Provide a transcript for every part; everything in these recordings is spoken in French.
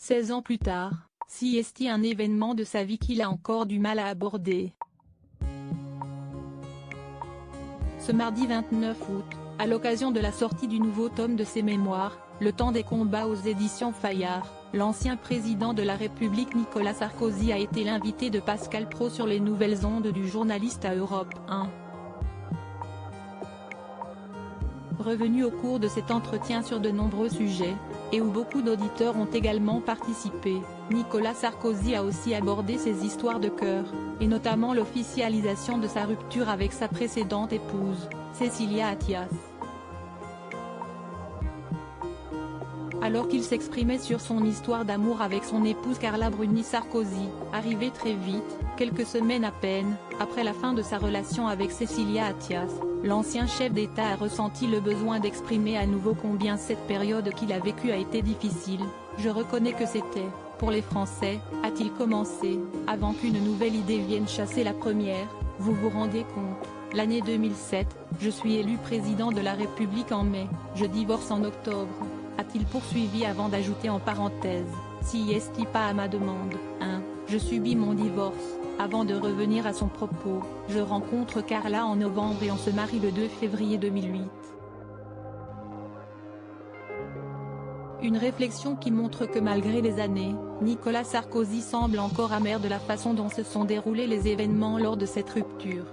16 ans plus tard, si est un événement de sa vie qu'il a encore du mal à aborder. Ce mardi 29 août, à l'occasion de la sortie du nouveau tome de ses mémoires, Le temps des combats aux éditions Fayard, l'ancien président de la République Nicolas Sarkozy a été l'invité de Pascal Praud sur les nouvelles ondes du journaliste à Europe 1. Revenu au cours de cet entretien sur de nombreux sujets, et où beaucoup d'auditeurs ont également participé, Nicolas Sarkozy a aussi abordé ses histoires de cœur, et notamment l'officialisation de sa rupture avec sa précédente épouse, Cécilia Attias. Alors qu'il s'exprimait sur son histoire d'amour avec son épouse Carla Bruni, Sarkozy, arrivé très vite, quelques semaines à peine, après la fin de sa relation avec Cécilia Attias, l'ancien chef d'État a ressenti le besoin d'exprimer à nouveau combien cette période qu'il a vécue a été difficile. Je reconnais que c'était, pour les Français, a-t-il commencé, avant qu'une nouvelle idée vienne chasser la première. Vous vous rendez compte, l'année 2007, je suis élu président de la République en mai, je divorce en octobre. A-t-il poursuivi avant d'ajouter en parenthèse, si est pas à ma demande, je subis mon divorce, avant de revenir à son propos, je rencontre Carla en novembre et on se marie le 2 février 2008. Une réflexion qui montre que malgré les années, Nicolas Sarkozy semble encore amer de la façon dont se sont déroulés les événements lors de cette rupture.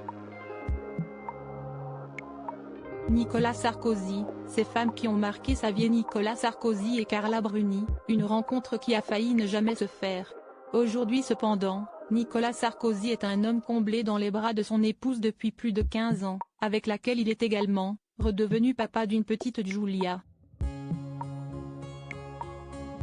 Nicolas Sarkozy, ces femmes qui ont marqué sa vie. Nicolas Sarkozy et Carla Bruni, une rencontre qui a failli ne jamais se faire. Aujourd'hui cependant, Nicolas Sarkozy est un homme comblé dans les bras de son épouse depuis plus de 15 ans, avec laquelle il est également redevenu papa d'une petite Julia.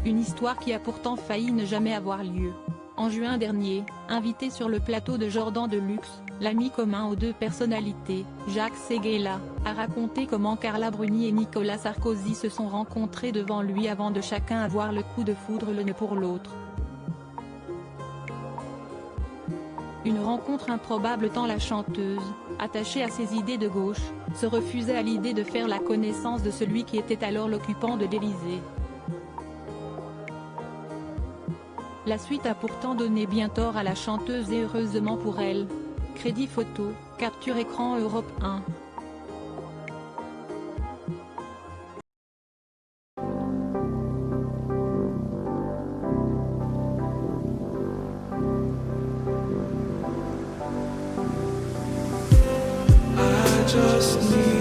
Une histoire qui a pourtant failli ne jamais avoir lieu. En juin dernier, invité sur le plateau de Jordan de Luxe, l'ami commun aux deux personnalités, Jacques Séguéla, a raconté comment Carla Bruni et Nicolas Sarkozy se sont rencontrés devant lui avant de chacun avoir le coup de foudre l'un pour l'autre. Une rencontre improbable tant la chanteuse, attachée à ses idées de gauche, se refusait à l'idée de faire la connaissance de celui qui était alors l'occupant de l'Élysée. La suite a pourtant donné bien tort à la chanteuse et heureusement pour elle. Crédit photo, capture écran Europe 1. I just need